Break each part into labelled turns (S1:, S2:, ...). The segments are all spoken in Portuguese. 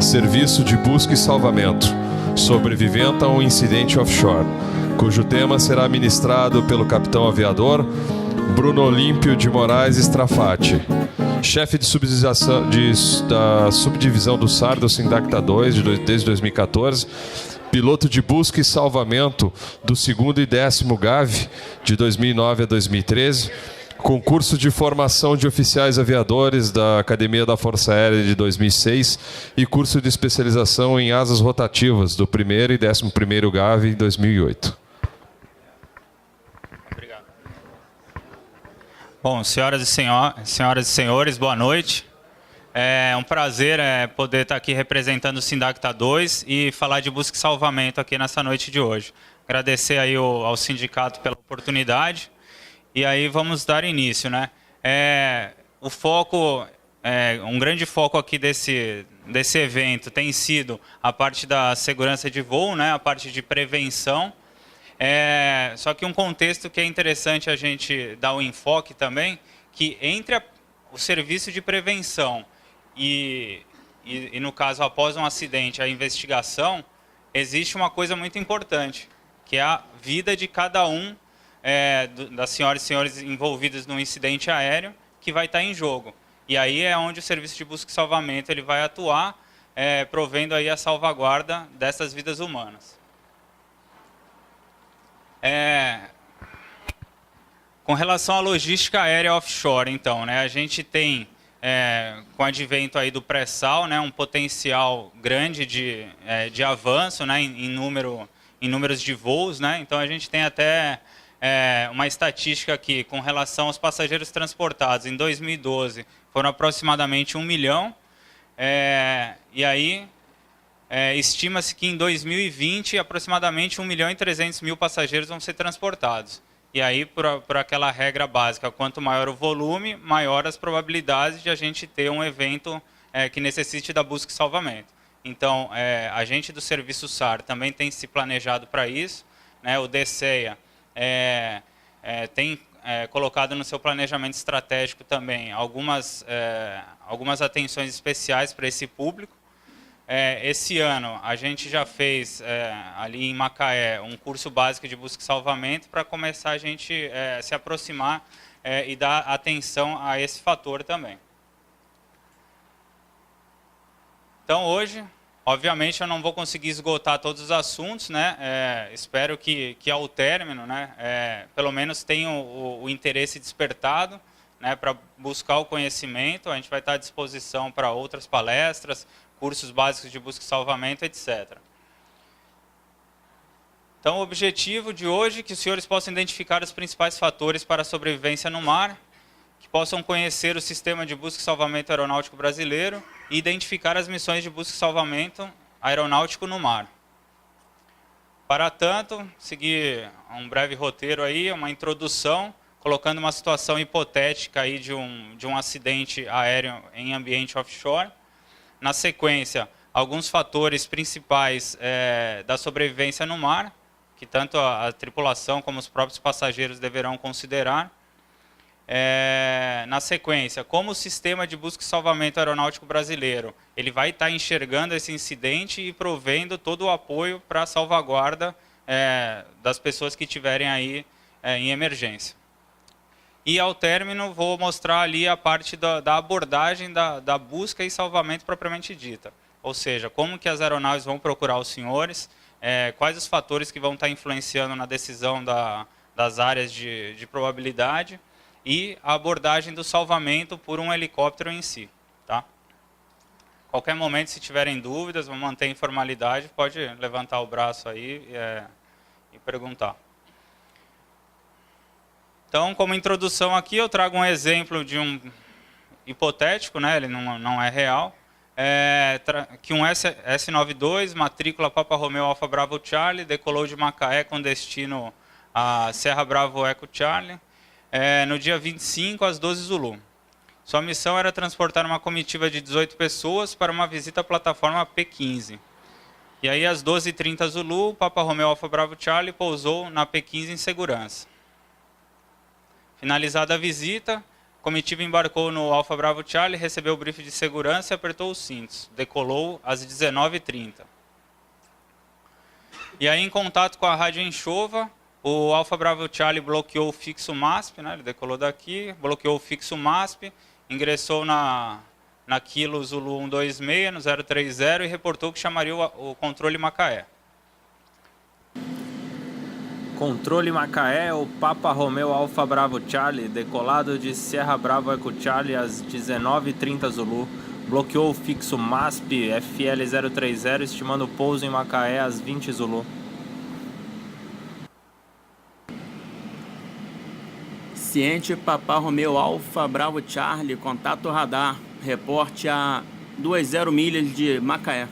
S1: Serviço de busca e salvamento. Sobrevivente a um incidente offshore, cujo tema será ministrado pelo capitão aviador Bruno Olímpio de Moraes Strafati, chefe de da subdivisão do SAR do Sindacta 2 desde 2014, piloto de busca e salvamento do 2º e 10º GAV de 2009 a 2013, concurso de formação de oficiais aviadores da Academia da Força Aérea de 2006 e curso de especialização em asas rotativas do 1º e 11º GAV em 2008.
S2: Obrigado. Bom, senhoras e senhores, boa noite. É um prazer poder estar aqui representando o Sindacta 2 e falar de busca e salvamento aqui nessa noite de hoje. Agradecer aí ao sindicato pela oportunidade. E aí vamos dar início, né? O foco, um grande foco aqui desse evento tem sido a parte da segurança de voo, né? A parte de prevenção. Só que um contexto que é interessante a gente dar um enfoque também, que entre o serviço de prevenção e no caso após um acidente, a investigação, existe uma coisa muito importante, que é a vida de cada um das senhoras e senhores envolvidos no incidente aéreo, que vai estar em jogo. E aí é onde o serviço de busca e salvamento ele vai atuar, provendo aí a salvaguarda dessas vidas humanas. Com relação à logística aérea offshore, então, né, a gente tem, com o advento aí do pré-sal, né, um potencial grande de avanço, né, em números de voos, né, então a gente tem até uma estatística aqui com relação aos passageiros transportados. Em 2012 foram aproximadamente 1 milhão, e aí estima-se que em 2020 aproximadamente 1.300.000 passageiros vão ser transportados. E aí, por aquela regra básica, quanto maior o volume, maior as probabilidades de a gente ter um evento que necessite da busca e salvamento. Então, a gente do Serviço SAR também tem se planejado para isso, né? O DCEA tem colocado no seu planejamento estratégico também algumas atenções especiais para esse público. Esse ano a gente já fez ali em Macaé um curso básico de busca e salvamento para começar a gente se aproximar e dar atenção a esse fator também. Então hoje, obviamente eu não vou conseguir esgotar todos os assuntos, né? Espero que ao término, né, pelo menos tenham o interesse despertado, né, para buscar o conhecimento. A gente vai estar à disposição para outras palestras, cursos básicos de busca e salvamento, etc. Então, o objetivo de hoje é que os senhores possam identificar os principais fatores para a sobrevivência no mar, que possam conhecer o sistema de busca e salvamento aeronáutico brasileiro e identificar as missões de busca e salvamento aeronáutico no mar. Para tanto, seguir um breve roteiro aí, uma introdução, colocando uma situação hipotética aí de um acidente aéreo em ambiente offshore. Na sequência, alguns fatores principais da sobrevivência no mar, que tanto a tripulação como os próprios passageiros deverão considerar. Na sequência, como o sistema de busca e salvamento aeronáutico brasileiro ele vai estar enxergando esse incidente e provendo todo o apoio para a salvaguarda das pessoas que estiverem aí em emergência. E ao término vou mostrar ali a parte da abordagem da busca e salvamento propriamente dita. Ou seja, como que as aeronaves vão procurar os senhores, quais os fatores que vão estar influenciando na decisão das áreas de probabilidade e a abordagem do salvamento por um helicóptero em si. Tá? Qualquer momento, se tiverem dúvidas, vou manter a informalidade, pode levantar o braço aí e perguntar. Então, como introdução aqui, eu trago um exemplo de um hipotético, né? Ele não é real, que um S-92, matrícula Papa Romeo Alfa Bravo Charlie, decolou de Macaé com destino a Serra Bravo Eco Charlie, no dia 25 às 12 Zulu. Sua missão era transportar uma comitiva de 18 pessoas para uma visita à plataforma P15. E aí, às 12h30 Zulu, Papa Romeo Alfa Bravo Charlie pousou na P15 em segurança. Finalizada a visita, comitiva embarcou no Alfa Bravo Charlie, recebeu o briefing de segurança e apertou os cintos. Decolou às 19h30. E aí, em contato com a rádio Enxova, o Alfa Bravo Charlie bloqueou o fixo MASP, né? Ele decolou daqui, bloqueou o fixo MASP, ingressou na Kilo Zulu 126, no 030, e reportou que chamaria o controle Macaé.
S3: Controle Macaé, o Papa Romeu Alfa Bravo Charlie, decolado de Sierra Bravo Eco Charlie às 19h30 Zulu, bloqueou o fixo MASP FL 030, estimando o pouso em Macaé às 20 Zulu.
S4: Ciente Papa Romeu Alfa Bravo Charlie, contato radar, reporte a 20 milhas de Macaé.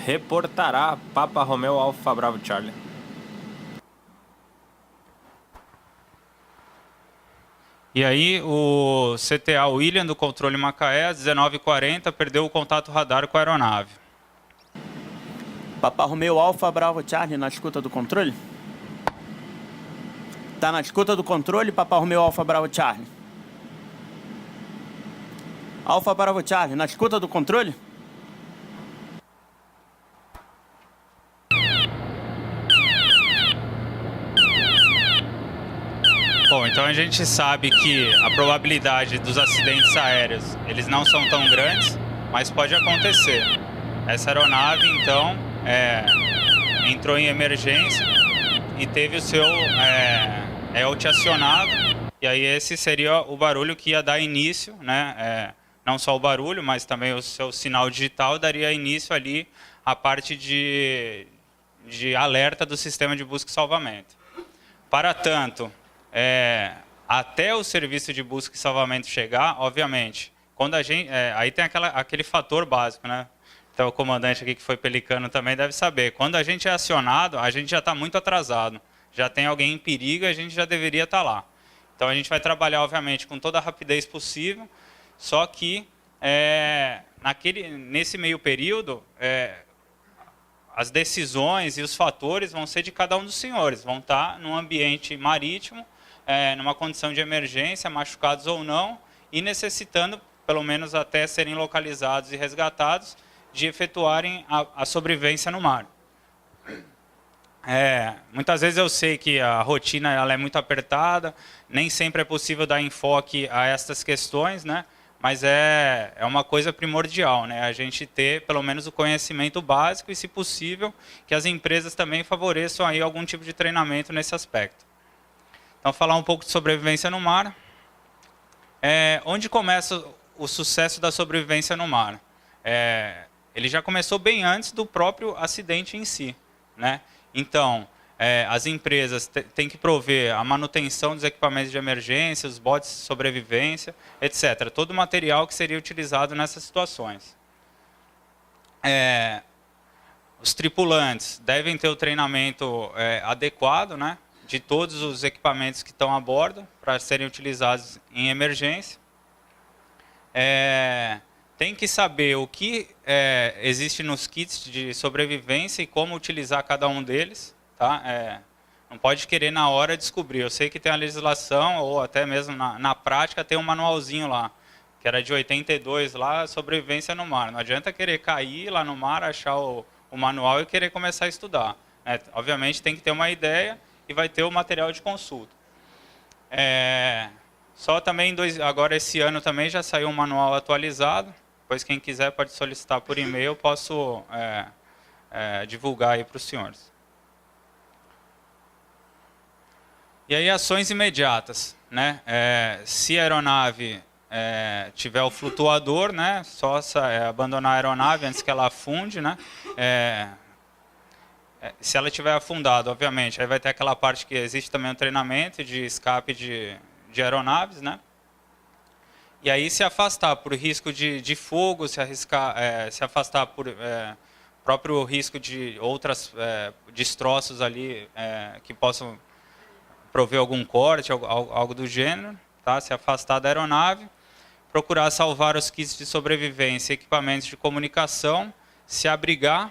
S3: Reportará Papa Romeu Alfa Bravo Charlie.
S2: E aí o CTA William do controle Macaé, às 19h40, perdeu o contato radar com a aeronave.
S4: Papa Romeu Alfa Bravo Charlie, na escuta do controle? Tá na escuta do controle, Papa Romeu Alfa Bravo Charlie. Alfa Bravo Charlie, na escuta do controle?
S2: Bom, então a gente sabe que a probabilidade dos acidentes aéreos, eles não são tão grandes, mas pode acontecer. Essa aeronave, então, entrou em emergência e teve o seu ELT acionado, e aí esse seria o barulho que ia dar início, né? Não só o barulho, mas também o seu sinal digital daria início ali à parte de alerta do sistema de busca e salvamento. Para tanto, até o serviço de busca e salvamento chegar, obviamente, quando a gente, aí tem aquele fator básico, né? Então o comandante aqui que foi pelicano também deve saber. Quando a gente é acionado, a gente já está muito atrasado. Já tem alguém em perigo e a gente já deveria estar lá. Então a gente vai trabalhar, obviamente, com toda a rapidez possível, só que nesse meio período, as decisões e os fatores vão ser de cada um dos senhores. Vão estar num ambiente marítimo, numa condição de emergência, machucados ou não, e necessitando, pelo menos até serem localizados e resgatados, de efetuarem a sobrevivência no mar. Muitas vezes eu sei que a rotina ela é muito apertada, nem sempre é possível dar enfoque a estas questões, né? Mas é uma coisa primordial, né? A gente ter pelo menos o conhecimento básico e, se possível, que as empresas também favoreçam aí algum tipo de treinamento nesse aspecto. Então, falar um pouco de sobrevivência no mar. Onde começa o sucesso da sobrevivência no mar? Ele já começou bem antes do próprio acidente em si, né? Então, as empresas têm que prover a manutenção dos equipamentos de emergência, os botes de sobrevivência, etc. Todo o material que seria utilizado nessas situações. Os tripulantes devem ter o treinamento adequado, né, de todos os equipamentos que estão a bordo para serem utilizados em emergência. Tem que saber o que existe nos kits de sobrevivência e como utilizar cada um deles. Tá? Não pode querer na hora descobrir. Eu sei que tem a legislação, ou até mesmo na prática, tem um manualzinho lá, que era de 82, lá, sobrevivência no mar. Não adianta querer cair lá no mar, achar o manual e querer começar a estudar. Obviamente tem que ter uma ideia e vai ter o material de consulta. Só também, agora esse ano também já saiu um manual atualizado, pois quem quiser pode solicitar por e-mail, eu posso divulgar aí para os senhores. E aí, ações imediatas, né? Se a aeronave tiver o flutuador, né? Só abandonar a aeronave antes que ela afunde, né? Se ela tiver afundado, obviamente, aí vai ter aquela parte que existe também um treinamento de escape de aeronaves, né? E aí se afastar por risco de fogo, se afastar por próprio risco de outras destroços ali que possam prover algum corte, algo do gênero, tá? Se afastar da aeronave, procurar salvar os kits de sobrevivência, equipamentos de comunicação, se abrigar,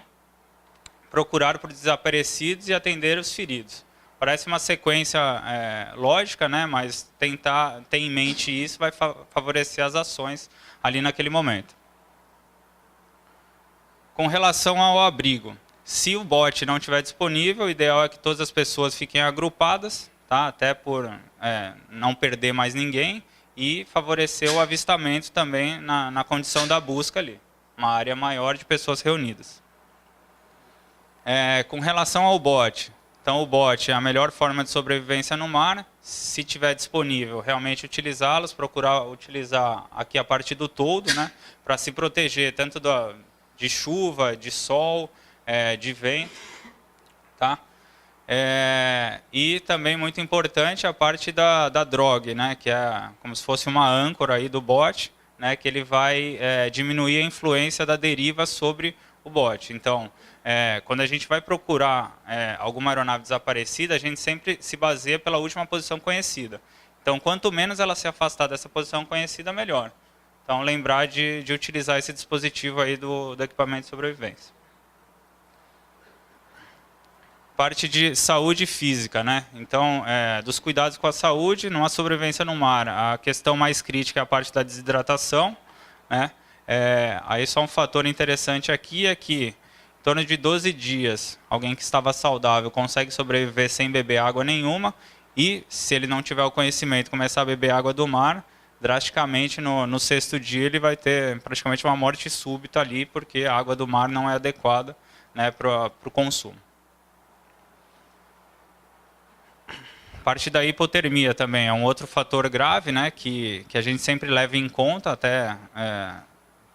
S2: procurar por desaparecidos e atender os feridos. Parece uma sequência lógica, né? Mas tentar ter em mente isso vai favorecer as ações ali naquele momento. Com relação ao abrigo, se o bot não estiver disponível, o ideal é que todas as pessoas fiquem agrupadas, tá? Até por não perder mais ninguém, e favorecer o avistamento também na condição da busca ali, uma área maior de pessoas reunidas. Com relação ao bot, então o bot é a melhor forma de sobrevivência no mar. Se tiver disponível, realmente utilizá-los, procurar utilizar aqui a parte do toldo, né, para se proteger tanto de chuva, de sol, de vento, tá? E também muito importante a parte da drog, né, que é como se fosse uma âncora aí do bot, né, que ele vai diminuir a influência da deriva sobre o bot. Então, quando a gente vai procurar alguma aeronave desaparecida, a gente sempre se baseia pela última posição conhecida. Então, quanto menos ela se afastar dessa posição conhecida, melhor. Então, lembrar de utilizar esse dispositivo aí do equipamento de sobrevivência. Parte de saúde física, né? Então, dos cuidados com a saúde, numa sobrevivência no mar, a questão mais crítica é a parte da desidratação, né? Aí só um fator interessante aqui é que, em torno de 12 dias, alguém que estava saudável consegue sobreviver sem beber água nenhuma, e se ele não tiver o conhecimento e começar a beber água do mar, drasticamente no 6º dia ele vai ter praticamente uma morte súbita ali, porque a água do mar não é adequada, né, para o consumo. Parte da hipotermia também é um outro fator grave, né, que a gente sempre leva em conta até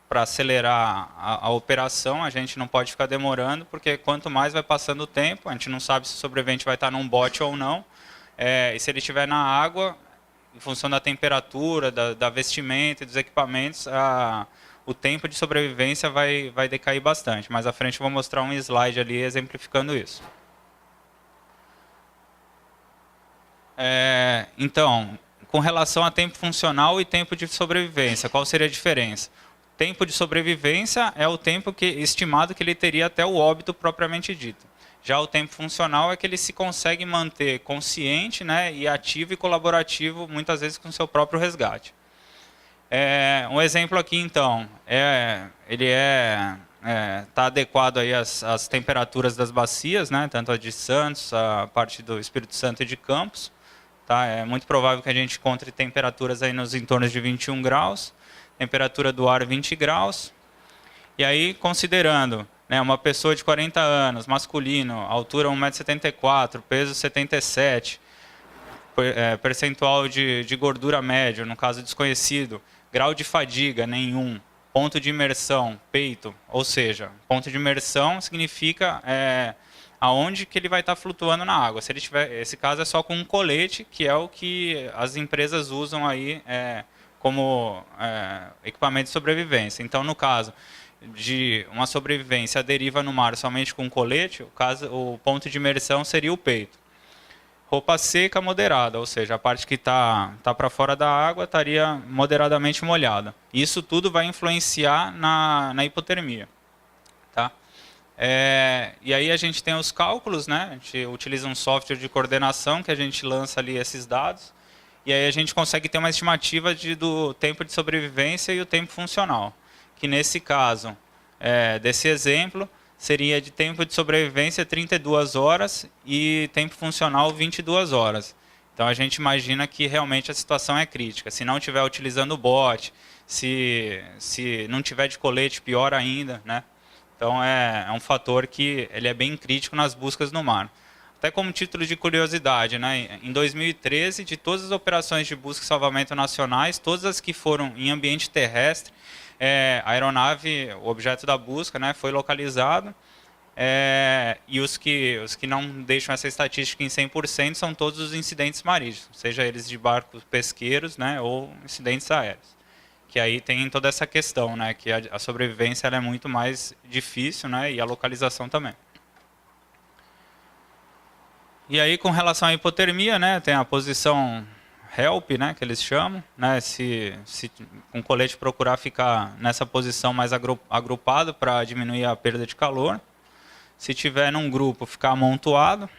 S2: para acelerar a operação. A gente não pode ficar demorando, porque quanto mais vai passando o tempo, a gente não sabe se o sobrevivente vai estar num bote ou não, e se ele estiver na água, em função da temperatura, da vestimenta e dos equipamentos, o tempo de sobrevivência vai decair bastante. Mais à frente eu vou mostrar um slide ali exemplificando isso. Então, com relação a tempo funcional e tempo de sobrevivência, qual seria a diferença? Tempo de sobrevivência é o tempo estimado que ele teria até o óbito propriamente dito. Já o tempo funcional é que ele se consegue manter consciente, né, e ativo e colaborativo, muitas vezes com o seu próprio resgate. Um exemplo aqui, então, ele está adequado aí às temperaturas das bacias, né, tanto a de Santos, a parte do Espírito Santo e de Campos. Tá? É muito provável que a gente encontre temperaturas aí nos entornos de 21 graus, temperatura do ar 20 graus. E aí, considerando, né, uma pessoa de 40 anos, masculino, altura 1,74 m, peso 77, percentual de gordura médio, no caso desconhecido, grau de fadiga nenhum, ponto de imersão, peito, ou seja, ponto de imersão significa aonde que ele vai estar flutuando na água. Se ele tiver, esse caso é só com um colete, que é o que as empresas usam aí como equipamento de sobrevivência. Então, no caso de uma sobrevivência à deriva no mar somente com um colete, o ponto de imersão seria o peito. Roupa seca moderada, ou seja, a parte que está para fora da água estaria moderadamente molhada. Isso tudo vai influenciar na hipotermia. Tá? E aí a gente tem os cálculos, né? A gente utiliza um software de coordenação que a gente lança ali esses dados, e aí a gente consegue ter uma estimativa do tempo de sobrevivência e o tempo funcional, que nesse caso, desse exemplo, seria de tempo de sobrevivência 32 horas e tempo funcional 22 horas. Então a gente imagina que realmente a situação é crítica. Se não estiver utilizando o bot, se não tiver de colete, pior ainda, né? Então é um fator que ele é bem crítico nas buscas no mar. Até como título de curiosidade, né? Em 2013, de todas as operações de busca e salvamento nacionais, todas as que foram em ambiente terrestre, a aeronave, o objeto da busca, né, foi localizado, e os que não deixam essa estatística em 100% são todos os incidentes marítimos, seja eles de barcos pesqueiros, né, ou incidentes aéreos. Que aí tem toda essa questão, né, que a sobrevivência ela é muito mais difícil, né, e a localização também. E aí, com relação à hipotermia, né, tem a posição help, né, que eles chamam, né, se um colete procurar ficar nessa posição mais agrupado para diminuir a perda de calor. Se tiver num grupo, ficar amontoado.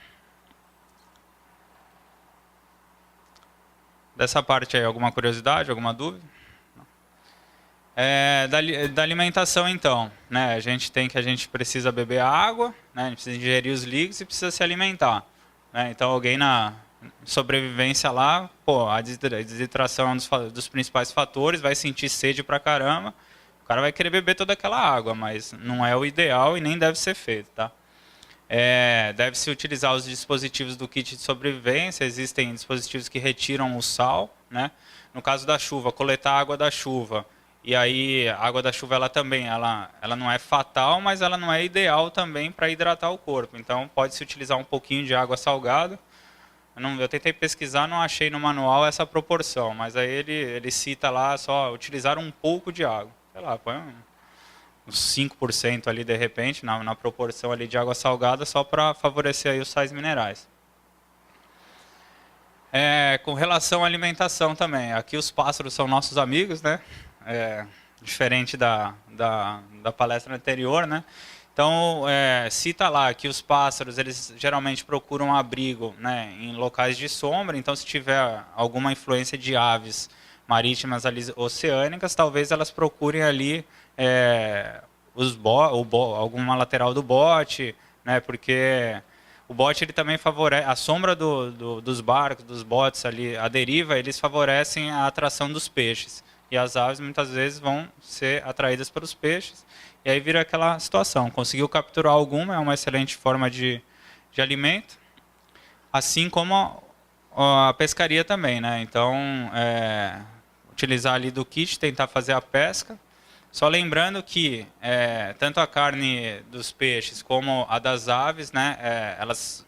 S2: Dessa parte aí, alguma curiosidade, alguma dúvida? Da alimentação, então, né? A gente precisa beber água, né? A gente precisa ingerir os líquidos e precisa se alimentar, né? Então, alguém na sobrevivência lá, pô, a desidratação é um dos principais fatores, vai sentir sede pra caramba, o cara vai querer beber toda aquela água, mas não é o ideal e nem deve ser feito, tá? Deve-se utilizar os dispositivos do kit de sobrevivência. Existem dispositivos que retiram o sal, né? No caso da chuva, coletar a água da chuva. E aí, a água da chuva ela não é fatal, mas ela não é ideal também para hidratar o corpo. Então, pode-se utilizar um pouquinho de água salgada. Eu tentei pesquisar, não achei no manual essa proporção, mas aí ele cita lá só utilizar um pouco de água. Sei lá, põe uns 5% ali de repente, na proporção ali de água salgada, só para favorecer aí os sais minerais. Com relação à alimentação também, aqui os pássaros são nossos amigos, né? Diferente da palestra anterior, né? Então, cita lá que os pássaros, eles geralmente procuram abrigo, né, em locais de sombra. Então, se tiver alguma influência de aves marítimas ali, oceânicas, talvez elas procurem ali alguma lateral do bote, né, porque o bote ele também favorece, a sombra dos barcos, dos botes ali, a deriva, eles favorecem a atração dos peixes. E as aves muitas vezes vão ser atraídas pelos peixes, e aí vira aquela situação. Conseguiu capturar alguma, é uma excelente forma de alimento, assim como a pescaria também, né? Então, utilizar ali do kit, tentar fazer a pesca. Só lembrando que tanto a carne dos peixes como a das aves, né,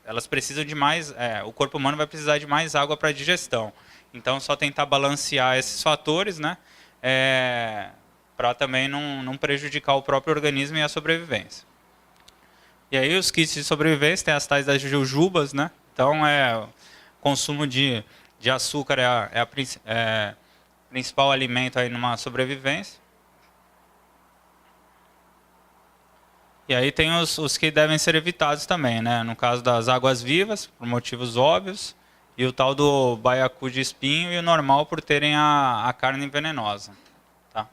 S2: elas precisam de mais, o corpo humano vai precisar de mais água para digestão. Então, só tentar balancear esses fatores, né, para também não prejudicar o próprio organismo e a sobrevivência. E aí os kits de sobrevivência tem as tais das jujubas, né? Então, o consumo de açúcar é principal alimento aí numa sobrevivência. E aí tem os que devem ser evitados também, né? No caso das águas-vivas, por motivos óbvios, e o tal do baiacu de espinho e o normal por terem a carne venenosa. Tá?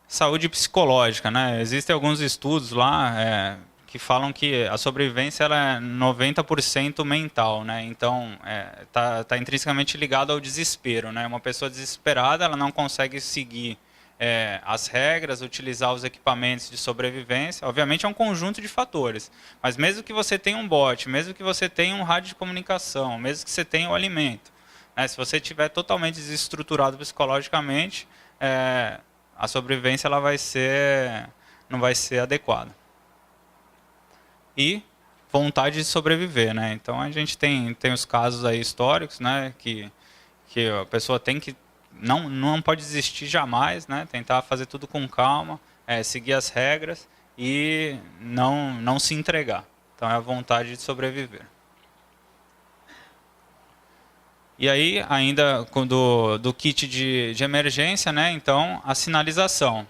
S2: Saúde psicológica, né? Existem alguns estudos lá que falam que a sobrevivência ela é 90% mental, né? Então, tá intrinsecamente ligado ao desespero, né? Uma pessoa desesperada, ela não consegue seguir as regras, utilizar os equipamentos de sobrevivência. Obviamente é um conjunto de fatores, mas mesmo que você tenha um bote, mesmo que você tenha um rádio de comunicação, mesmo que você tenha o alimento, né, se você estiver totalmente desestruturado psicologicamente, a sobrevivência ela não vai ser adequada. E vontade de sobreviver, né? Então a gente tem os casos aí históricos, né, que a pessoa tem que não pode desistir jamais, né? Tentar fazer tudo com calma, seguir as regras e não se entregar. Então é a vontade de sobreviver. E aí, ainda do kit de emergência, né? Então, a sinalização.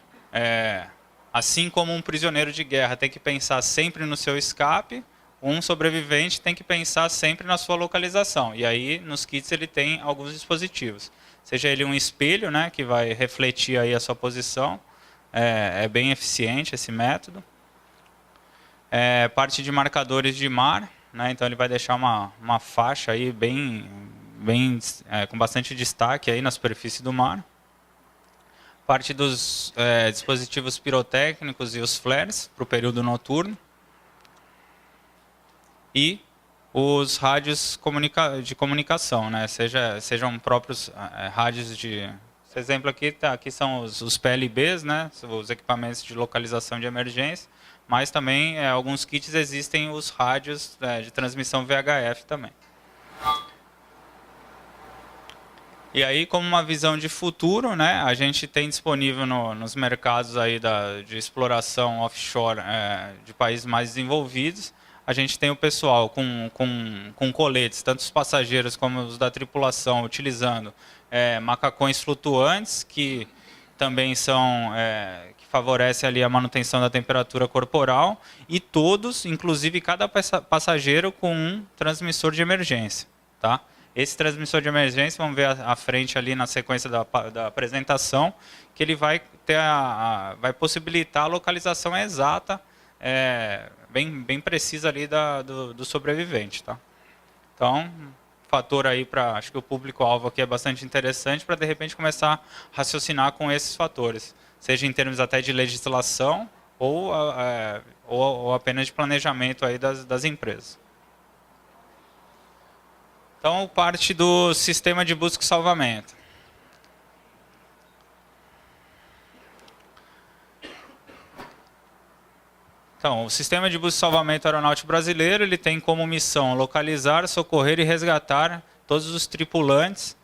S2: Assim como um prisioneiro de guerra tem que pensar sempre no seu escape, um sobrevivente tem que pensar sempre na sua localização. E aí, nos kits, ele tem alguns dispositivos. Seja ele um espelho, né, que vai refletir aí a sua posição. É bem eficiente esse método. Parte de marcadores de mar, né, então ele vai deixar uma faixa aí com bastante destaque aí na superfície do mar. Parte dos dispositivos pirotécnicos e os flares para o período noturno. E os rádios de comunicação, né? Sejam próprios rádios de... Esse exemplo aqui são os PLBs, né? Os equipamentos de localização de emergência, mas também alguns kits existem os rádios de transmissão VHF também. E aí, como uma visão de futuro, né? A gente tem disponível nos mercados aí de exploração offshore de países mais desenvolvidos. A gente tem o pessoal com coletes, tanto os passageiros como os da tripulação, utilizando macacões flutuantes, que também que favorecem ali a manutenção da temperatura corporal, e todos, inclusive cada passageiro, com um transmissor de emergência. Tá? Esse transmissor de emergência, vamos ver à frente ali na sequência da apresentação, que ele vai ter vai possibilitar a localização exata, bem precisa ali do sobrevivente, tá? Então, fator aí para, acho que o público-alvo aqui é bastante interessante para de repente começar a raciocinar com esses fatores, seja em termos até de legislação ou apenas de planejamento aí das empresas. Então, parte do sistema de busca e salvamento. Então, o Sistema de Busca e Salvamento Aeronáutico Brasileiro, ele tem como missão localizar, socorrer e resgatar todos os tripulantes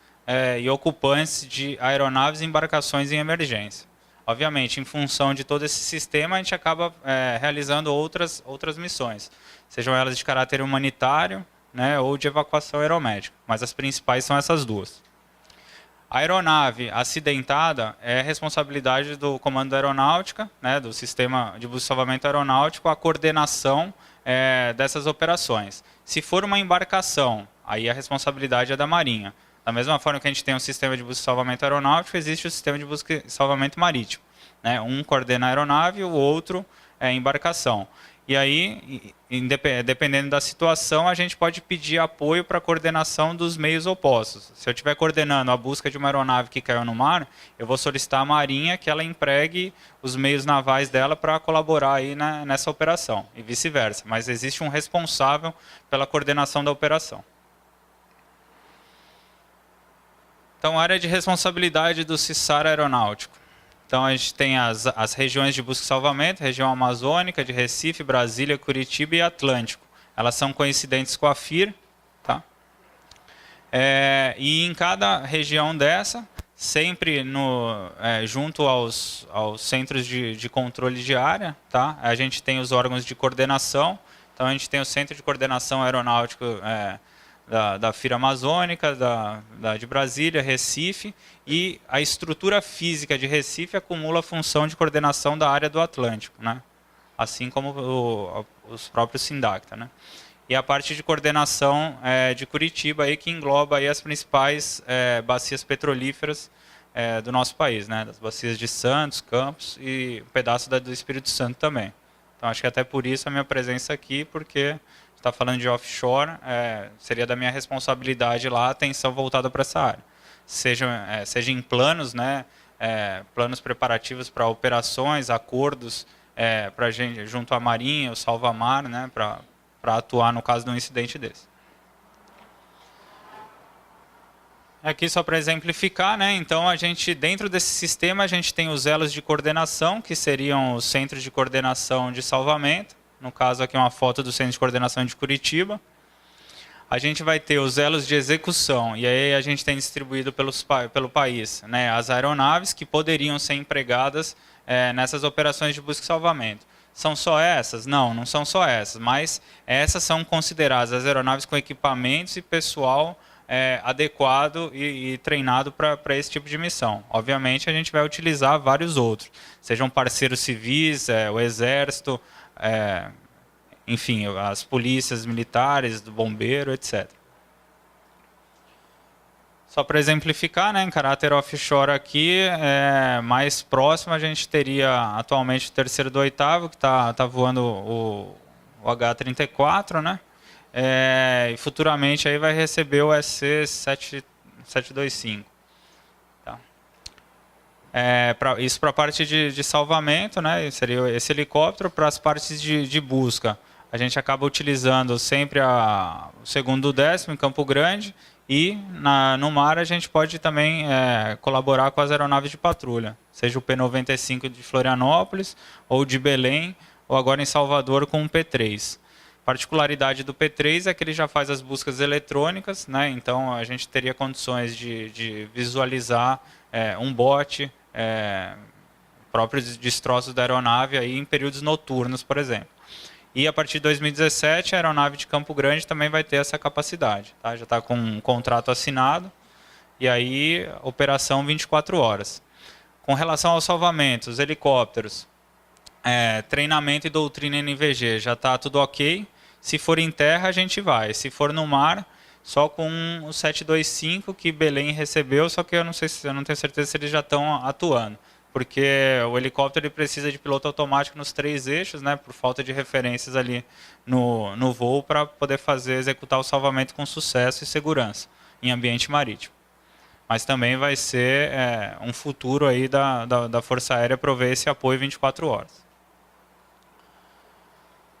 S2: e ocupantes de aeronaves e embarcações em emergência. Obviamente, em função de todo esse sistema, a gente acaba realizando outras missões, sejam elas de caráter humanitário, né, ou de evacuação aeromédica, mas as principais são essas duas. A aeronave acidentada é responsabilidade do Comando da Aeronáutica, né, do Sistema de Busca e Salvamento Aeronáutico, a coordenação dessas operações. Se for uma embarcação, aí a responsabilidade é da Marinha. Da mesma forma que a gente tem um sistema de busca e salvamento aeronáutico, existe o sistema de busca e salvamento marítimo, né? Um coordena a aeronave, o outro é a embarcação. E aí, dependendo da situação, a gente pode pedir apoio para a coordenação dos meios opostos. Se eu estiver coordenando a busca de uma aeronave que caiu no mar, eu vou solicitar à Marinha que ela empregue os meios navais dela para colaborar aí nessa operação, e vice-versa. Mas existe um responsável pela coordenação da operação. Então, área de responsabilidade do CISAR aeronáutico. Então, a gente tem as regiões de busca e salvamento, região amazônica, de Recife, Brasília, Curitiba e Atlântico. Elas são coincidentes com a FIR. Tá? E em cada região dessa, sempre junto aos centros de controle de área, tá? A gente tem os órgãos de coordenação. Então, a gente tem o Centro de Coordenação Aeronáutico da FIR Amazônica, de Brasília, Recife, e a estrutura física de Recife acumula a função de coordenação da área do Atlântico, né? Assim como os próprios SINDACTA, né? E a parte de coordenação de Curitiba, aí, que engloba aí as principais bacias petrolíferas do nosso país, né? Das bacias de Santos, Campos e um pedaço do Espírito Santo também. Então, acho que até por isso a minha presença aqui, porque está falando de offshore, seria da minha responsabilidade lá a atenção voltada para essa área. Seja em planos, né, planos preparativos para operações, acordos junto à Marinha, o Salvamar, né, para atuar no caso de um incidente desse. Aqui só para exemplificar, né, então dentro desse sistema a gente tem os elos de coordenação, que seriam os centros de coordenação de salvamento. No caso aqui uma foto do Centro de Coordenação de Curitiba. A gente vai ter os elos de execução, e aí a gente tem distribuído pelo país, né, as aeronaves que poderiam ser empregadas nessas operações de busca e salvamento. São só essas? Não, não são só essas, mas essas são consideradas as aeronaves com equipamentos e pessoal adequado e treinado para esse tipo de missão. Obviamente a gente vai utilizar vários outros, sejam parceiros civis, o Exército, enfim, as polícias militares, do bombeiro, etc. Só para exemplificar, né, em caráter offshore aqui, mais próximo a gente teria atualmente o 3º do 8º, que está voando o H-34, né? E futuramente aí vai receber o SC-725. Tá? Isso para a parte de salvamento, né? Seria esse helicóptero. Para as partes de busca, a gente acaba utilizando sempre o 2º do 10º em Campo Grande, e no mar a gente pode também colaborar com as aeronaves de patrulha, seja o P-95 de Florianópolis, ou de Belém, ou agora em Salvador com o P-3. Particularidade do P-3 é que ele já faz as buscas eletrônicas, né? Então a gente teria condições de visualizar um bote, próprios destroços da aeronave aí em períodos noturnos, por exemplo. E a partir de 2017, a aeronave de Campo Grande também vai ter essa capacidade. Tá? Já está com um contrato assinado, e aí operação 24 horas. Com relação aos salvamentos, helicópteros, treinamento e doutrina NVG, já está tudo ok. Se for em terra, a gente vai. Se for no mar, só com o 725 que Belém recebeu, só que eu não tenho certeza se eles já estão atuando, porque o helicóptero ele precisa de piloto automático nos 3 eixos, né, por falta de referências ali no voo para poder executar o salvamento com sucesso e segurança em ambiente marítimo. Mas também vai ser um futuro aí da Força Aérea prover esse apoio 24 horas.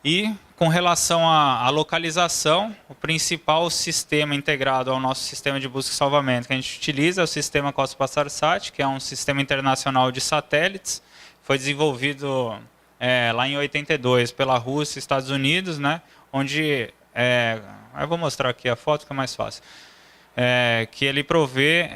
S2: E com relação à localização, o principal sistema integrado ao nosso sistema de busca e salvamento que a gente utiliza é o sistema COSPAR-SAT, que é um sistema internacional de satélites. Foi desenvolvido lá em 82 pela Rússia e Estados Unidos, né, onde... eu vou mostrar aqui a foto que é mais fácil. Que ele provê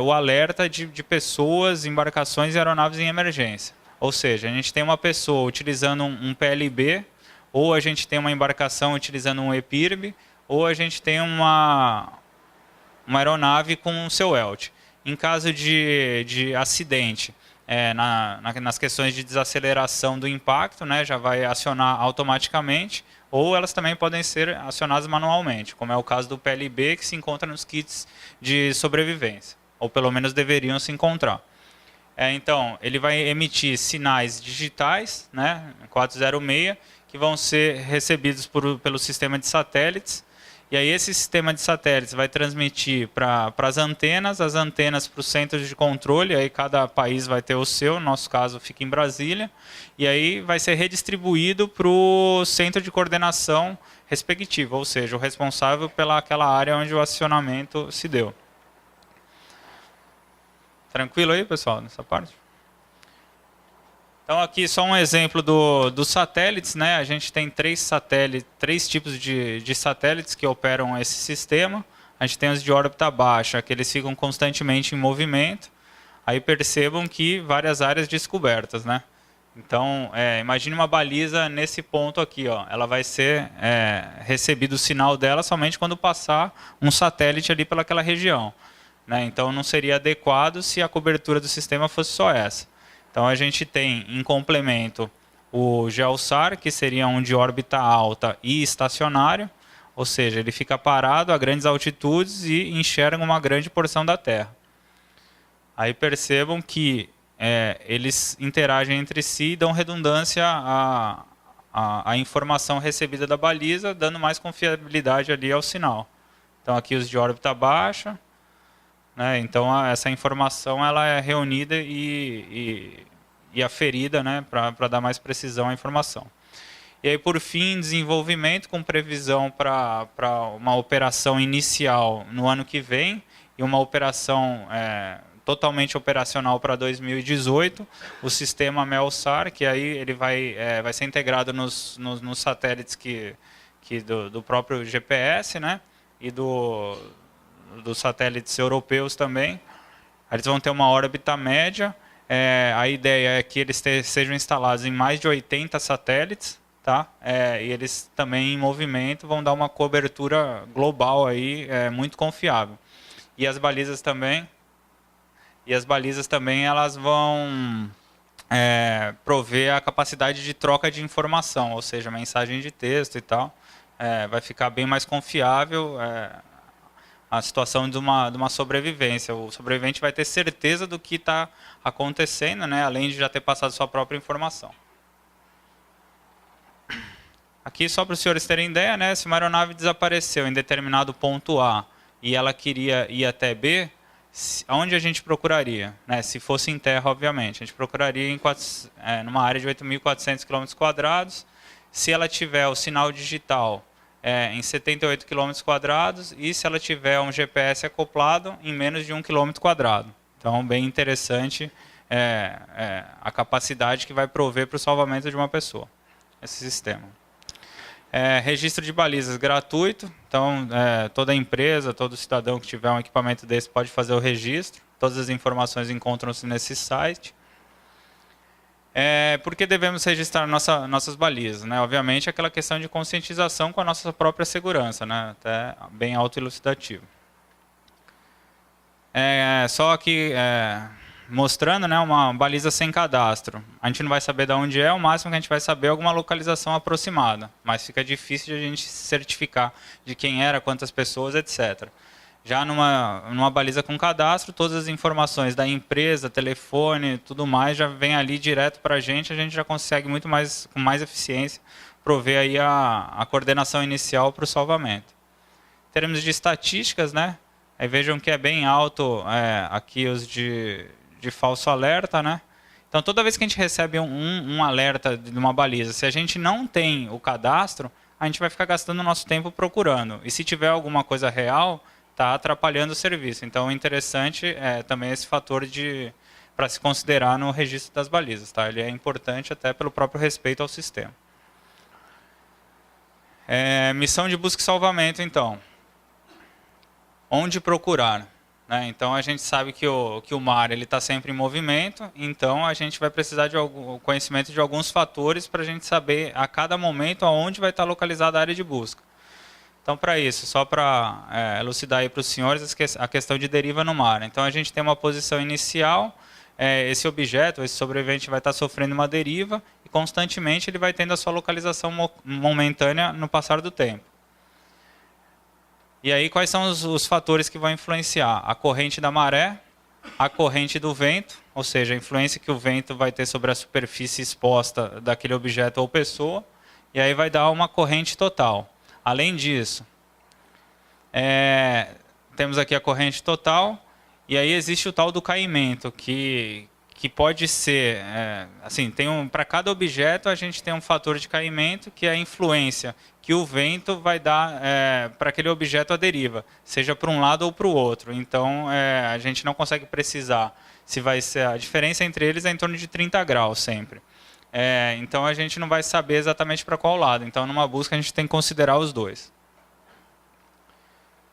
S2: o alerta de pessoas, embarcações e aeronaves em emergência. Ou seja, a gente tem uma pessoa utilizando um PLB, ou a gente tem uma embarcação utilizando um EPIRB, ou a gente tem uma aeronave com o seu ELT. Em caso de acidente, nas questões de desaceleração do impacto, né, já vai acionar automaticamente, ou elas também podem ser acionadas manualmente, como é o caso do PLB, que se encontra nos kits de sobrevivência, ou pelo menos deveriam se encontrar. Então, ele vai emitir sinais digitais, né, 406, que vão ser recebidos pelo sistema de satélites, e aí esse sistema de satélites vai transmitir para as antenas para os centros de controle, aí cada país vai ter o seu, no nosso caso fica em Brasília, e aí vai ser redistribuído para o centro de coordenação respectivo, ou seja, o responsável pelaquela área onde o acionamento se deu. Tranquilo aí, pessoal, nessa parte? Então aqui só um exemplo dos satélites, né? A gente tem 3 tipos de satélites que operam esse sistema. A gente tem os de órbita baixa, que eles ficam constantemente em movimento. Aí percebam que várias áreas descobertas, né? Então, imagine uma baliza nesse ponto aqui, ó. Ela vai ser recebido o sinal dela somente quando passar um satélite ali pelaquela região, né? Então não seria adequado se a cobertura do sistema fosse só essa. Então a gente tem em complemento o GEOSAR, que seria um de órbita alta e estacionário, ou seja, ele fica parado a grandes altitudes e enxerga uma grande porção da Terra. Aí percebam que eles interagem entre si e dão redundância à informação recebida da baliza, dando mais confiabilidade ali ao sinal. Então aqui os de órbita baixa, né? Então essa informação ela é reunida e aferida, né, para dar mais precisão à informação. E aí, por fim, desenvolvimento com previsão para uma operação inicial no ano que vem e uma operação totalmente operacional para 2018, o sistema MELSAR, que aí ele vai ser integrado nos satélites do próprio GPS, né, e dos satélites europeus também. Eles vão ter uma órbita média. A ideia é que eles sejam instalados em mais de 80 satélites, tá? E eles também em movimento vão dar uma cobertura global aí, muito confiável. E as balizas também elas vão prover a capacidade de troca de informação, ou seja, mensagem de texto e tal. Vai ficar bem mais confiável a situação de uma sobrevivência. O sobrevivente vai ter certeza do que está acontecendo, né, além de já ter passado sua própria informação. Aqui, só para os senhores terem ideia, né, se uma aeronave desapareceu em determinado ponto A e ela queria ir até B, onde a gente procuraria? Né, se fosse em terra, obviamente. A gente procuraria numa área de 8.400 km², se ela tiver o sinal digital em 78 km², e se ela tiver um GPS acoplado em menos de 1 km². Então, bem interessante a capacidade que vai prover para o salvamento de uma pessoa, esse sistema. Registro de balizas gratuito, então toda empresa, todo cidadão que tiver um equipamento desse pode fazer o registro, todas as informações encontram-se nesse site. Por que devemos registrar nossas balizas? Né? Obviamente, aquela questão de conscientização com a nossa própria segurança, né? Até bem autoelucidativo. Só aqui, mostrando, né, uma baliza sem cadastro. A gente não vai saber de onde é, o máximo que a gente vai saber é alguma localização aproximada, mas fica difícil de a gente certificar de quem era, quantas pessoas, etc. Já numa baliza com cadastro, todas as informações da empresa, telefone, tudo mais, já vem ali direto para a gente já consegue muito mais, com mais eficiência, prover aí a coordenação inicial para o salvamento. Em termos de estatísticas, né? Aí vejam que é bem alto aqui os de falso alerta, né? Então, toda vez que a gente recebe um alerta de uma baliza, se a gente não tem o cadastro, a gente vai ficar gastando o nosso tempo procurando. E se tiver alguma coisa real, está atrapalhando o serviço. Então, o interessante é também esse fator para se considerar no registro das balizas. Tá? Ele é importante até pelo próprio respeito ao sistema. Missão de busca e salvamento, então. Onde procurar? Né? Então, a gente sabe que o mar está sempre em movimento, então a gente vai precisar de conhecimento de alguns fatores para a gente saber a cada momento aonde vai estar localizada a área de busca. Então, para isso, só para elucidar aí para os senhores a questão de deriva no mar. Então, a gente tem uma posição inicial, esse objeto, esse sobrevivente vai estar sofrendo uma deriva e constantemente ele vai tendo a sua localização momentânea no passar do tempo. E aí, quais são os fatores que vão influenciar? A corrente da maré, a corrente do vento, ou seja, a influência que o vento vai ter sobre a superfície exposta daquele objeto ou pessoa, e aí vai dar uma corrente total. Além disso, temos aqui a corrente total, e aí existe o tal do caimento, que pode ser, assim, para cada objeto a gente tem um fator de caimento, que é a influência que o vento vai dar para aquele objeto à deriva, seja para um lado ou para o outro. Então, a gente não consegue precisar se vai ser, a diferença entre eles é em torno de 30 graus sempre. Então, a gente não vai saber exatamente para qual lado. Então, numa busca, a gente tem que considerar os dois.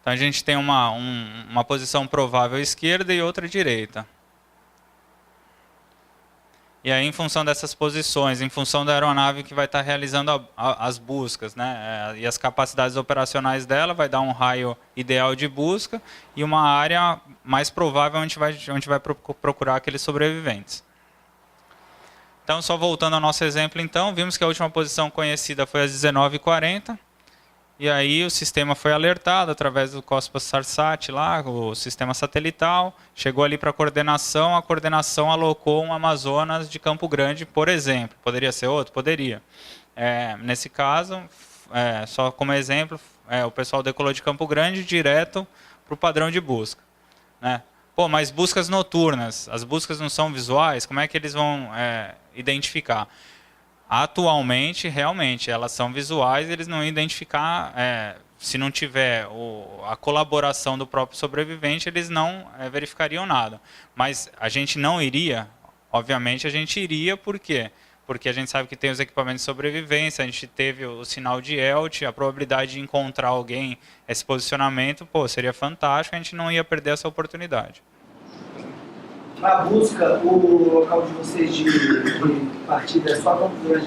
S2: Então, a gente tem uma posição provável esquerda e outra direita. E aí, em função dessas posições, em função da aeronave que vai estar realizando as buscas, né, e as capacidades operacionais dela, vai dar um raio ideal de busca e uma área mais provável onde vai procurar aqueles sobreviventes. Então, só voltando ao nosso exemplo, então, vimos que a última posição conhecida foi às 19h40. E aí o sistema foi alertado através do Cospas Sarsat, lá, o sistema satelital, chegou ali para a coordenação alocou um Amazonas de Campo Grande, por exemplo. Poderia ser outro? Poderia. Nesse caso, só como exemplo, o pessoal decolou de Campo Grande direto para o padrão de busca. Né? Pô, mas buscas noturnas, as buscas não são visuais, como é que eles vão identificar? Atualmente, realmente, elas são visuais, eles não identificar, se não tiver a colaboração do próprio sobrevivente, eles não verificariam nada. Mas a gente não iria, obviamente a gente iria, por quê? Porque a gente sabe que tem os equipamentos de sobrevivência, a gente teve o sinal de ELT, a probabilidade de encontrar alguém, esse posicionamento, pô, seria fantástico, a gente não ia perder essa oportunidade.
S5: Na busca, o local de vocês de partida é só Campo Grande,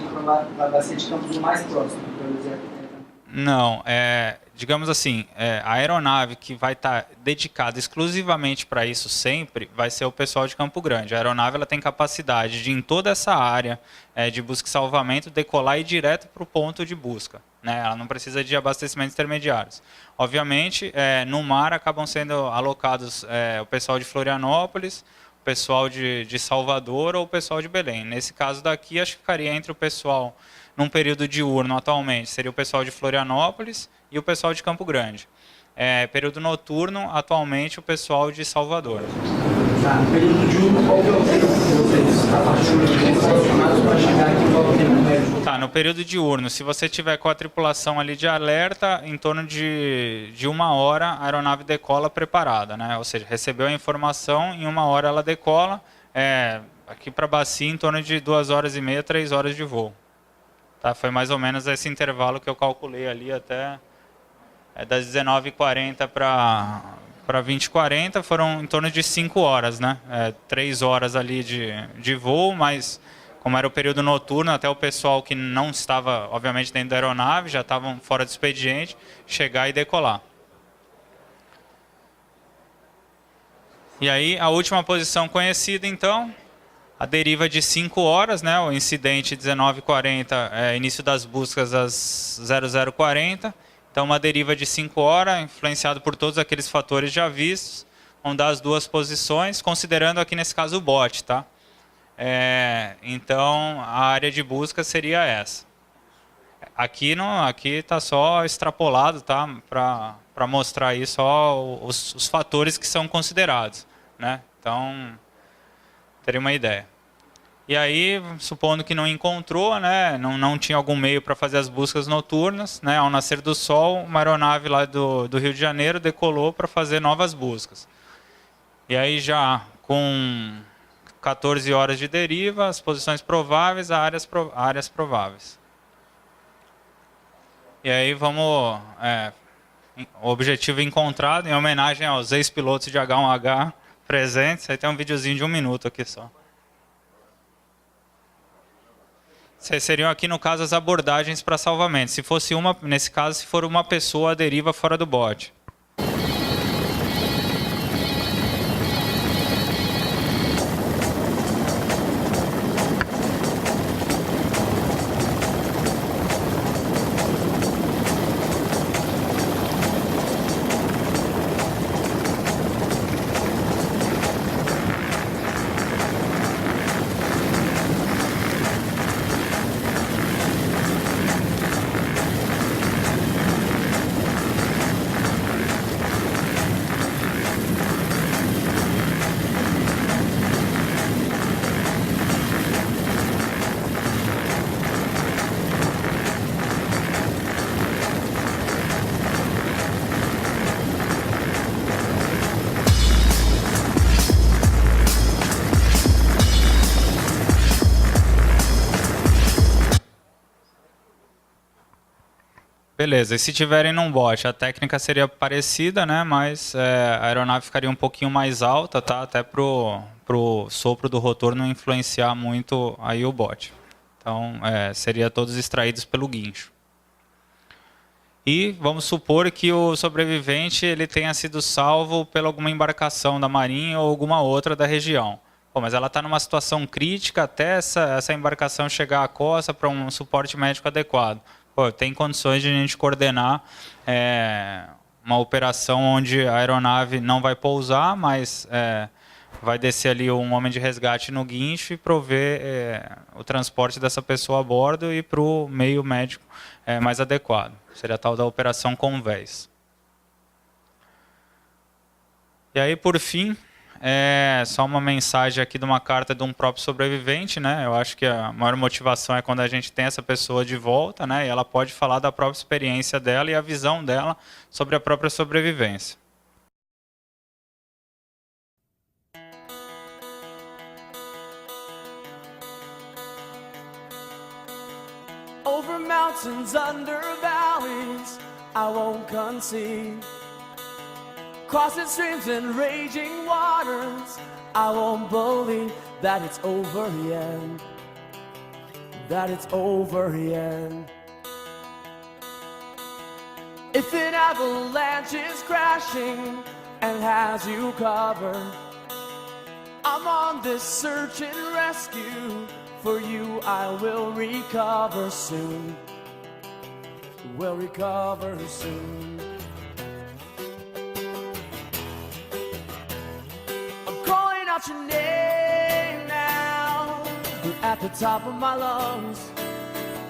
S5: vai ser de Campos o mais próximo, por exemplo?
S2: Não, digamos assim, a aeronave que vai estar dedicada exclusivamente para isso sempre vai ser o pessoal de Campo Grande. A aeronave ela tem capacidade de, em toda essa área de busca e salvamento, decolar e ir direto para o ponto de busca. Né? Ela não precisa de abastecimentos intermediários. Obviamente, no mar acabam sendo alocados o pessoal de Florianópolis, o pessoal de Salvador ou o pessoal de Belém. Nesse caso daqui, acho que ficaria entre o pessoal, num período diurno atualmente, seria o pessoal de Florianópolis e o pessoal de Campo Grande. Período noturno, atualmente, o pessoal de Salvador.
S5: No período diurno, qual que é o tempo que vocês estão selecionados para chegar aqui? Qual é o tempo médio?
S2: Tá, no período diurno, se você tiver com a tripulação ali de alerta, em torno de 1 hora a aeronave decola preparada, né? Ou seja, recebeu a informação, em 1 hora ela decola, aqui para Bacia em torno de 2h30, 3 horas de voo. Tá? Foi mais ou menos esse intervalo que eu calculei ali até das 19h40 para 20h40, foram em torno de 5 horas, né? 3 horas ali de voo, mas como era o período noturno, até o pessoal que não estava, obviamente, dentro da aeronave, já estavam fora do expediente, chegar e decolar. E aí, a última posição conhecida, então, a deriva de 5 horas, né? O incidente 19h40, início das buscas às 00h40. Então, uma deriva de 5 horas, influenciado por todos aqueles fatores já vistos. Vão dar as duas posições, considerando aqui nesse caso o bot, tá? Então, a área de busca seria essa. Aqui está só extrapolado, tá? Para mostrar aí só os fatores que são considerados, né? Então, teria uma ideia. E aí, supondo que não encontrou, né? Não tinha algum meio para fazer as buscas noturnas, né? Ao nascer do sol, uma aeronave lá do Rio de Janeiro decolou para fazer novas buscas. E aí já com 14 horas de deriva, as posições prováveis, áreas prováveis. E aí vamos... o objetivo encontrado, em homenagem aos ex-pilotos de H1H presentes. Aí tem um videozinho de 1 minuto aqui só. Essas seriam aqui, no caso, as abordagens para salvamento. Se fosse nesse caso, se for uma pessoa à deriva fora do bote. Beleza, e se tiverem num bote, a técnica seria parecida, né? Mas a aeronave ficaria um pouquinho mais alta, tá? Até pro sopro do rotor não influenciar muito aí o bote. Então, seria todos extraídos pelo guincho. E vamos supor que o sobrevivente ele tenha sido salvo por alguma embarcação da Marinha ou alguma outra da região. Pô, mas ela está numa situação crítica até essa embarcação chegar à costa para um suporte médico adequado. Pô, tem condições de a gente coordenar uma operação onde a aeronave não vai pousar, mas vai descer ali um homem de resgate no guincho e prover o transporte dessa pessoa a bordo e para o meio médico mais adequado. Seria a tal da operação convés. E aí, por fim, só uma mensagem aqui de uma carta de um próprio sobrevivente, né? Eu acho que a maior motivação é quando a gente tem essa pessoa de volta, né? E ela pode falar da própria experiência dela e a visão dela sobre a própria sobrevivência.
S6: Over mountains, under valleys, I won't concede. Crossing streams and raging waters, I won't believe that it's over yet. That it's over yet. If an avalanche is crashing and has you covered, I'm on this search and rescue. For you I will recover soon. Will recover soon. Out your name now, you're at the top of my lungs.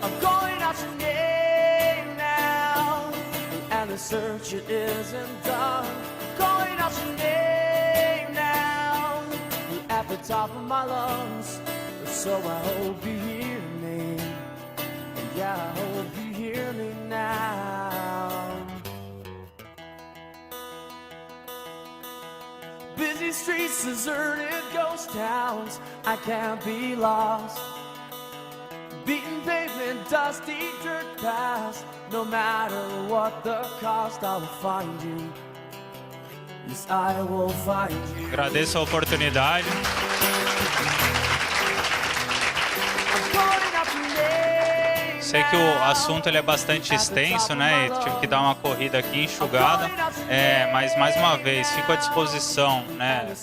S6: I'm calling out your name now, and the search it isn't done. Calling out your name now, you're at the top of my lungs. So I hope you hear me, yeah, I hope you hear me now. Busy streets, deserted ghost towns, I can't be lost. Beaten pavement, dusty dirt paths, no matter what the cost, I will find you. Yes, I will find you.
S2: Agradeço a oportunidade. sei que o assunto ele é bastante extenso, né? E tive que dar uma corrida aqui enxugada. Mas mais uma vez, fico à disposição, né?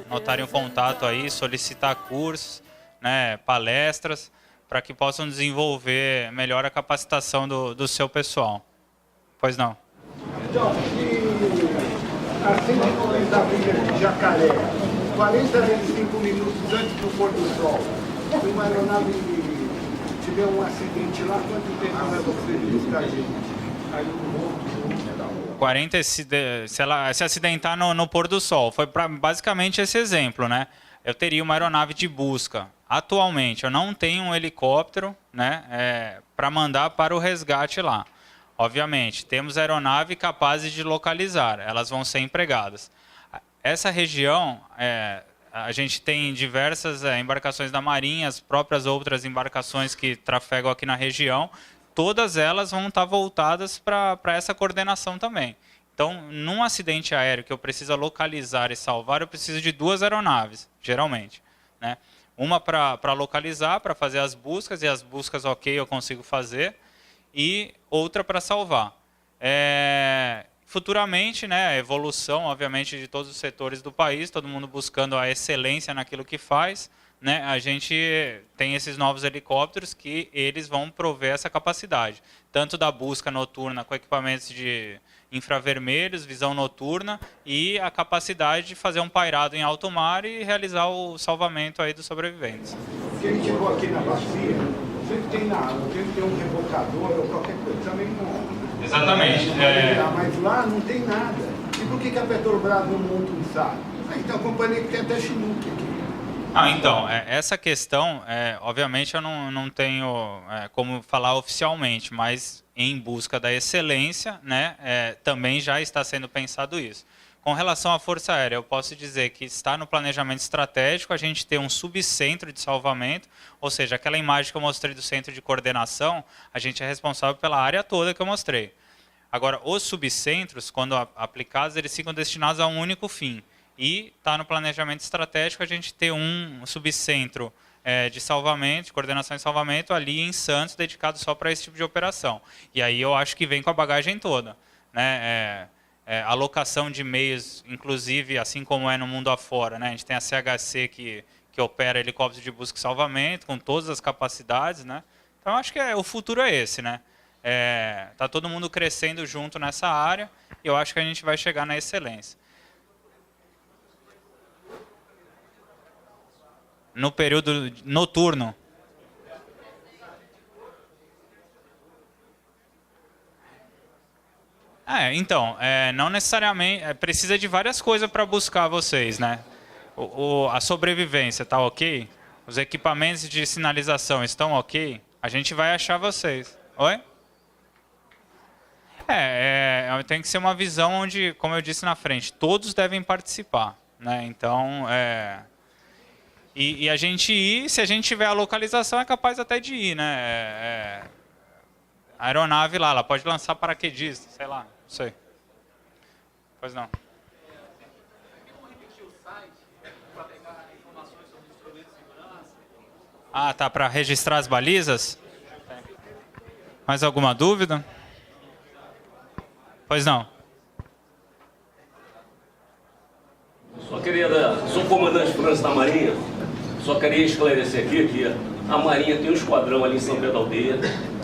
S2: Anotarem o contato aí, solicitar cursos, né? Palestras, para que possam desenvolver melhor a capacitação do seu pessoal. Pois não?
S7: Então, assim como da Vila de Jacaré, 45 minutos antes do pôr do sol, se uma aeronave tiver um acidente lá, quanto tempo leva você buscar a gente? Aí no
S2: 40 se ela se acidentar no pôr do sol. Foi basicamente esse exemplo, né? Eu teria uma aeronave de busca. Atualmente, eu não tenho um helicóptero, né, para mandar para o resgate lá. Obviamente, temos aeronave capazes de localizar. Elas vão ser empregadas. Essa região, a gente tem diversas embarcações da Marinha, as próprias outras embarcações que trafegam aqui na região. Todas elas vão estar voltadas para essa coordenação também. Então, num acidente aéreo que eu preciso localizar e salvar, eu preciso de 2 aeronaves, geralmente, né? Uma para localizar, para fazer as buscas, e as buscas ok eu consigo fazer, e outra para salvar. Futuramente, né, a evolução, obviamente, de todos os setores do país, todo mundo buscando a excelência naquilo que faz, né, a gente tem esses novos helicópteros que eles vão prover essa capacidade, tanto da busca noturna com equipamentos de infravermelhos, visão noturna, e a capacidade de fazer um pairado em alto mar e realizar o salvamento aí dos sobreviventes.
S7: Porque a gente chegou aqui na bacia, sempre tem um rebocador ou qualquer coisa, também não...
S2: Exatamente.
S7: Mas lá não tem nada. E por que a Petrobras não monta um SAR? Então a companhia que tem até Chinook aqui.
S2: Então, essa questão, obviamente eu não tenho como falar oficialmente, mas em busca da excelência, né, também já está sendo pensado isso. Com relação à Força Aérea, eu posso dizer que está no planejamento estratégico a gente ter um subcentro de salvamento, ou seja, aquela imagem que eu mostrei do centro de coordenação, a gente é responsável pela área toda que eu mostrei. Agora, os subcentros, quando aplicados, eles ficam destinados a um único fim. E está no planejamento estratégico a gente ter um subcentro de salvamento, de coordenação e salvamento ali em Santos, dedicado só para esse tipo de operação. E aí eu acho que vem com a bagagem toda, né? Alocação de meios, inclusive, assim como é no mundo afora, né? A gente tem a CHC que opera helicópteros de busca e salvamento, com todas as capacidades, né? Então, acho que o futuro é esse, né? Tá todo mundo crescendo junto nessa área e eu acho que a gente vai chegar na excelência. No período noturno, então, não necessariamente, precisa de várias coisas para buscar vocês, né? A sobrevivência está ok? Os equipamentos de sinalização estão ok? A gente vai achar vocês. Oi? Tem que ser uma visão onde, como eu disse na frente, todos devem participar, né? Então, e a gente ir, se a gente tiver a localização, é capaz até de ir, né? A aeronave lá, ela pode lançar paraquedista, sei lá, não sei. Pois não. Tá, para registrar as balizas? Mais alguma dúvida? Pois não.
S8: Sou comandante França da Marinha, só queria esclarecer aqui que a Marinha tem um esquadrão ali em São Pedro da Aldeia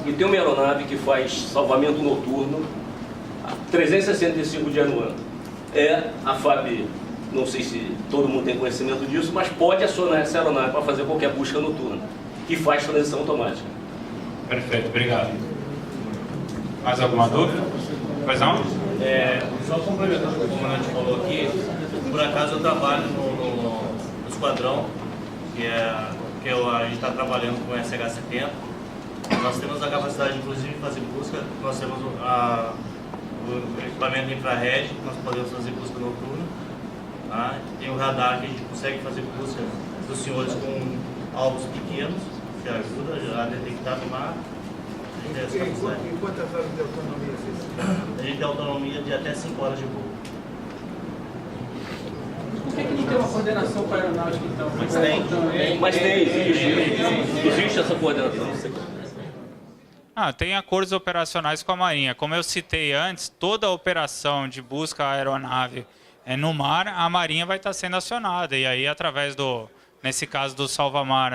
S8: e tem uma aeronave que faz salvamento noturno 365 dias no ano. A FAB, não sei se todo mundo tem conhecimento disso, mas pode acionar essa aeronave para fazer qualquer busca noturna, que faz transição automática.
S2: Perfeito, obrigado. Mais alguma dúvida? Pois não?
S9: Só complementando o que o comandante falou aqui, por acaso eu trabalho no esquadrão, que a gente está trabalhando com o SH-70. Nós temos a capacidade, inclusive, de fazer busca. Nós temos o equipamento infrared, nós podemos fazer busca noturna. Tá? Tem o radar que a gente consegue fazer busca dos senhores com alvos pequenos, que ajuda a detectar no mar.
S7: E quantas horas de autonomia vocês têm?
S9: A gente tem autonomia de até 5 horas de voo.
S5: Por que não tem uma coordenação para a aeronáutica, então?
S8: Mas tem, existe essa coordenação.
S2: Tem acordos operacionais com a Marinha. Como eu citei antes, toda a operação de busca à aeronave no mar, a Marinha vai estar sendo acionada. E aí, através nesse caso do Salvamar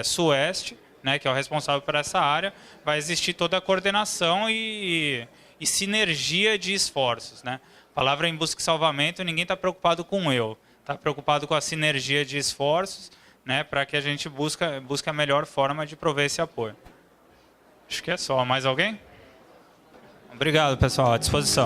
S2: Sueste, né, que é o responsável por essa área, vai existir toda a coordenação e sinergia de esforços, né? A palavra em busca e salvamento, ninguém está preocupado com está preocupado com a sinergia de esforços, né, para que a gente busque a melhor forma de prover esse apoio. Acho que é só. Mais alguém? Obrigado, pessoal. À disposição.